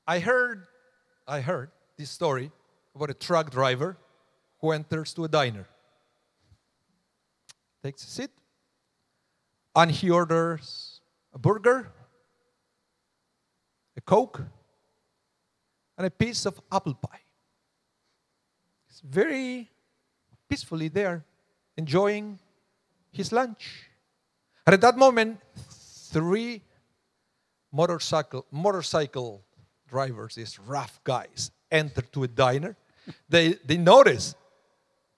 I heard this story about a truck driver who enters to a diner, takes a seat, and he orders a burger, a Coke, and a piece of apple pie. He's very peacefully there, enjoying his lunch. And at that moment, 3 motorcycle drivers, these rough guys, enter to a diner. They notice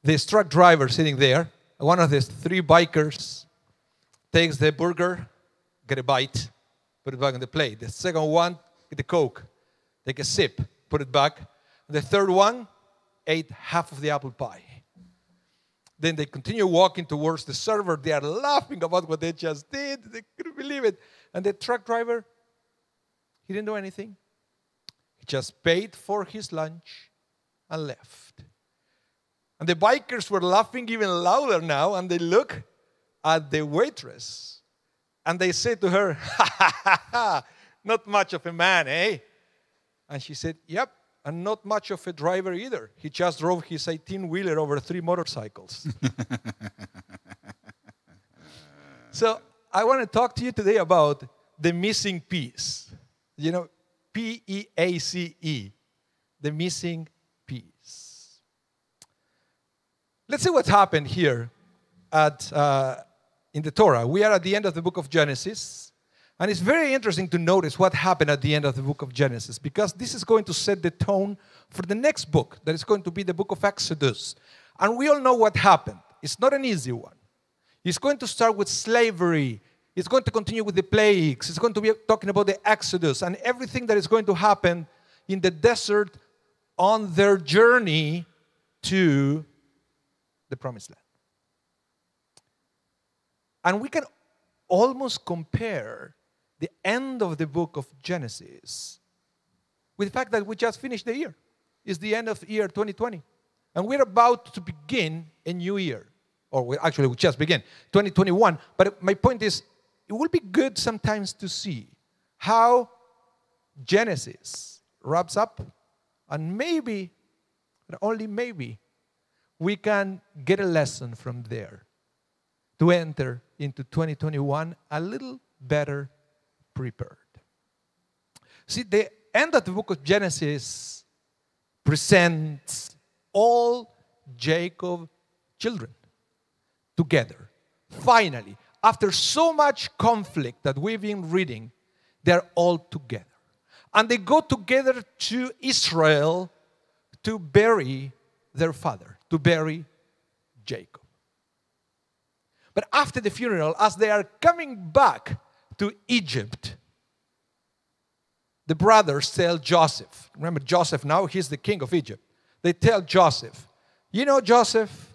this truck driver sitting there. One of these 3 bikers takes the burger, get a bite, put it back on the plate. The second one, get the Coke, take a sip, put it back. The third one ate half of the apple pie. Then they continue walking towards the server. They are laughing about what they just did. They couldn't believe it. And the truck driver, he didn't do anything. He just paid for his lunch and left. And the bikers were laughing even louder now, and they look at the waitress. And they say to her, "Ha, ha, ha, ha, not much of a man, eh?" And she said, "Yep, and not much of a driver either. He just drove his 18-wheeler over 3 motorcycles." So I want to talk to you today about the missing piece. You know, P-E-A-C-E, the missing piece. Let's see what happened here in the Torah. We are at the end of the book of Genesis. And it's very interesting to notice what happened at the end of the book of Genesis, because this is going to set the tone for the next book, that is going to be the book of Exodus. And we all know what happened. It's not an easy one. It's going to start with slavery. It's going to continue with the plagues. It's going to be talking about the Exodus and everything that is going to happen in the desert on their journey to the Promised Land. And we can almost compare the end of the book of Genesis with the fact that we just finished the year. It's the end of year 2020. And we're about to begin a new year. Or we just began 2021. But my point is, it will be good sometimes to see how Genesis wraps up. And maybe, but only maybe, we can get a lesson from there to enter into 2021 a little better prepared. See, the end of the book of Genesis presents all Jacob's children together. Finally, after so much conflict that we've been reading, they're all together. And they go together to Israel to bury their father, to bury Jacob. But after the funeral, as they are coming back to Egypt, the brothers tell Joseph, remember Joseph now, he's the king of Egypt. They tell Joseph, "You know, Joseph,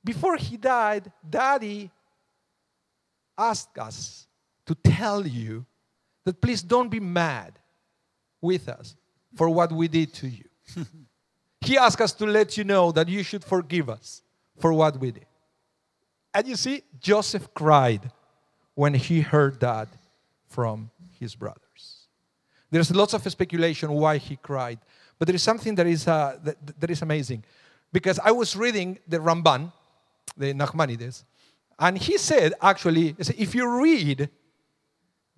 before he died, Daddy asked us to tell you that please don't be mad with us for what we did to you. He asked us to let you know that you should forgive us for what we did." And you see, Joseph cried when he heard that from his brothers. There's lots of speculation why he cried, but there is something that is amazing. Because I was reading the Ramban, the Nachmanides, and he said, actually, if you read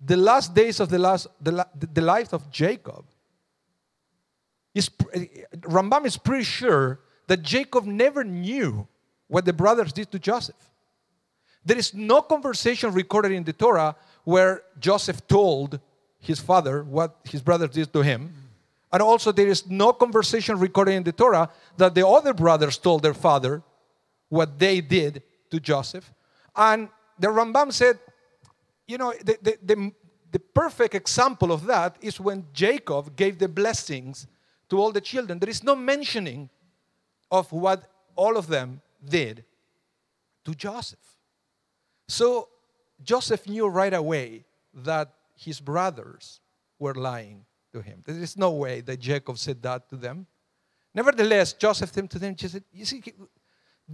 the last days of the life of Jacob, Rambam is pretty sure that Jacob never knew what the brothers did to Joseph. There is no conversation recorded in the Torah where Joseph told his father what his brothers did to him. And also there is no conversation recorded in the Torah that the other brothers told their father what they did to Joseph. And the Rambam said, you know, the perfect example of that is when Jacob gave the blessings to all the children. There is no mentioning of what all of them did to Joseph. So Joseph knew right away that his brothers were lying to him. There is no way that Jacob said that to them. Nevertheless, Joseph said to them, he said, "You see,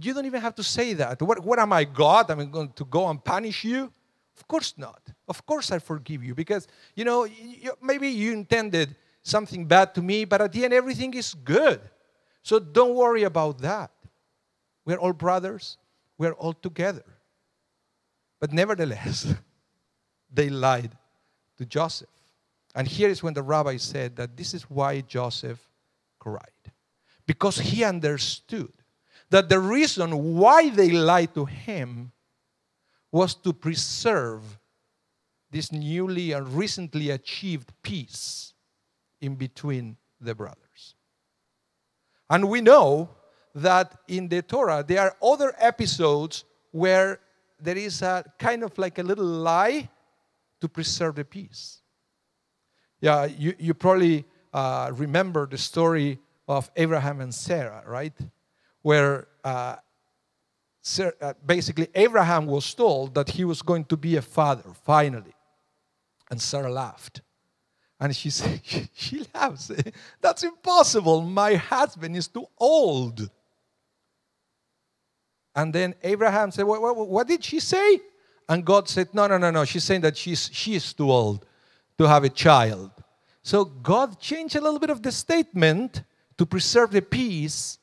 you don't even have to say that. What am I, God? I'm going to go and punish you? Of course not. Of course I forgive you because, maybe you intended something bad to me, but at the end everything is good. So don't worry about that. We're all brothers. We're all together. But nevertheless, they lied to Joseph. And here is when the rabbi said that this is why Joseph cried. Because he understood that the reason why they lied to him was to preserve this newly and recently achieved peace in between the brothers. And we know that in the Torah there are other episodes where there is a kind of like a little lie to preserve the peace. Yeah, you probably remember the story of Abraham and Sarah, right? Where basically Abraham was told that he was going to be a father, finally. And Sarah laughed. And she said, she laughs. That's impossible. My husband is too old. And then Abraham said, what did she say? And God said, no. She's saying that she's too old to have a child. So God changed a little bit of the statement to preserve the peace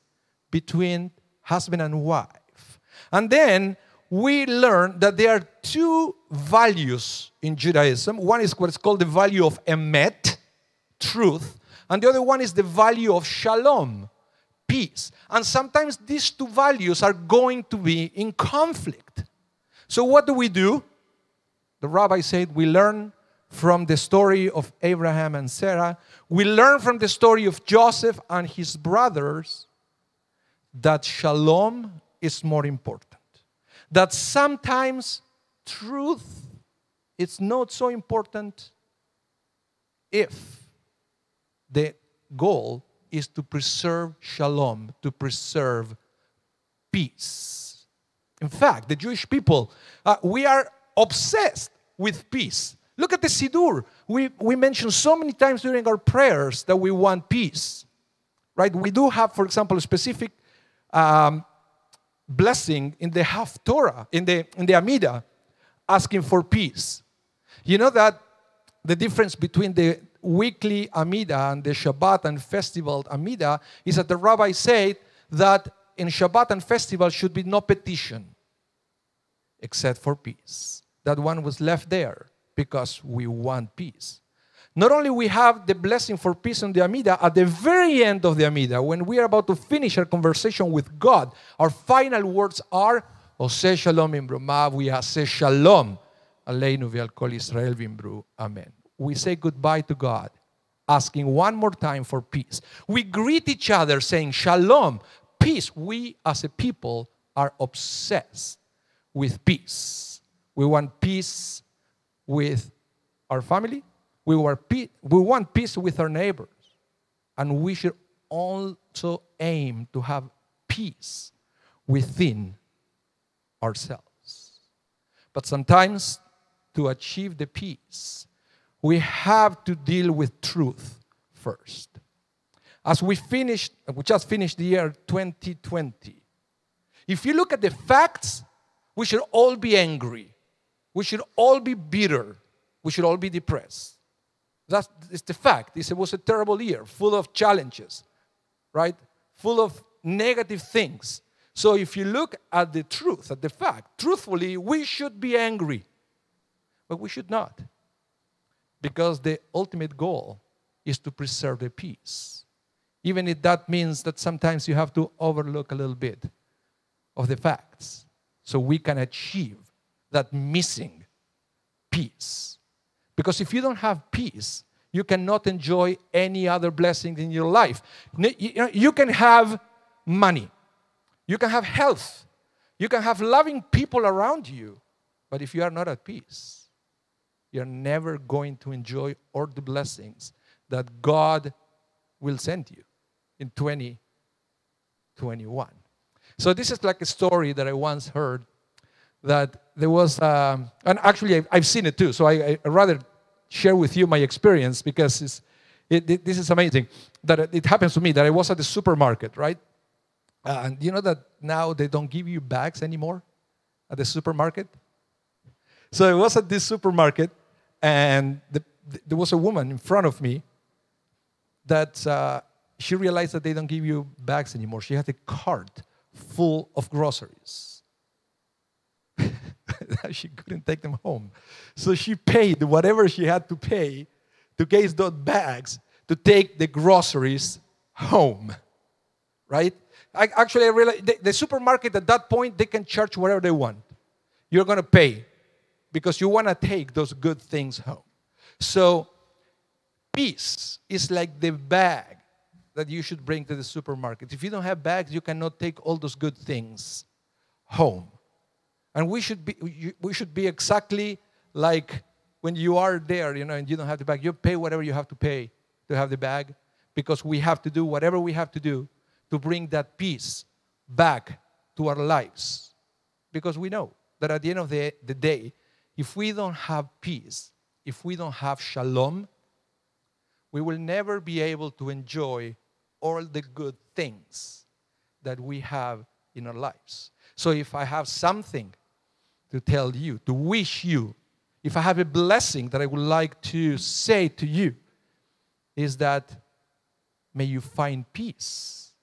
between husband and wife. And then we learn that there are two values in Judaism. One is what's called the value of emet, truth, and the other one is the value of shalom, peace. And sometimes these two values are going to be in conflict. So what do? The rabbi said we learn from the story of Abraham and Sarah. We learn from the story of Joseph and his brothers that shalom is more important. That sometimes truth is not so important if the goal is to preserve shalom, to preserve peace. In fact, the Jewish people, we are obsessed with peace. Look at the Siddur. We mention so many times during our prayers that we want peace. Right? We do have, for example, a specific blessing in the Haftorah, in the Amidah, asking for peace. You know that the difference between the weekly Amidah and the Shabbat and festival Amidah is that the rabbi said that in Shabbat and festival should be no petition except for peace. That one was left there because we want peace. Not only we have the blessing for peace on the Amidah, at the very end of the Amidah, when we are about to finish our conversation with God, our final words are, Oseh Shalom Imromav, we Aseh Shalom, Aleinu Ve'al Kol Yisrael V'imru, Amen. We say goodbye to God, asking one more time for peace. We greet each other saying, Shalom, peace. We as a people are obsessed with peace. We want peace with our family. We want peace with our neighbors. And we should also aim to have peace within ourselves. But sometimes to achieve the peace, we have to deal with truth first. As we just finished the year 2020. If you look at the facts, we should all be angry. We should all be bitter. We should all be depressed. It's the fact. It was a terrible year, full of challenges, right? Full of negative things. So if you look at the truth, at the fact, truthfully, we should be angry. But we should not. Because the ultimate goal is to preserve the peace. Even if that means that sometimes you have to overlook a little bit of the facts so we can achieve that missing peace. Because if you don't have peace, you cannot enjoy any other blessing in your life. You can have money. You can have health. You can have loving people around you. But if you are not at peace, you're never going to enjoy all the blessings that God will send you in 2021. So this is like a story that I once heard that there was, and actually I've seen it too, so I rather share with you my experience because this is amazing. That it happens to me that I was at the supermarket, right? And you know that now they don't give you bags anymore at the supermarket? So I was at this supermarket, and there was a woman in front of me that she realized that they don't give you bags anymore. She had a cart full of groceries. She couldn't take them home. So she paid whatever she had to pay to get those bags to take the groceries home, right? I realized the supermarket at that point, they can charge whatever they want. You're going to pay because you want to take those good things home. So peace is like the bag that you should bring to the supermarket. If you don't have bags, you cannot take all those good things home. And we should be exactly like when you are there, and you don't have the bag. You pay whatever you have to pay to have the bag, because we have to do whatever we have to do to bring that peace back to our lives. Because we know that at the end of the day, if we don't have peace, if we don't have shalom, we will never be able to enjoy all the good things that we have in our lives. So if I have something to tell you, to wish you, if I have a blessing that I would like to say to you, is that may you find peace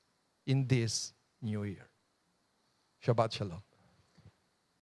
in this new year. Shabbat Shalom.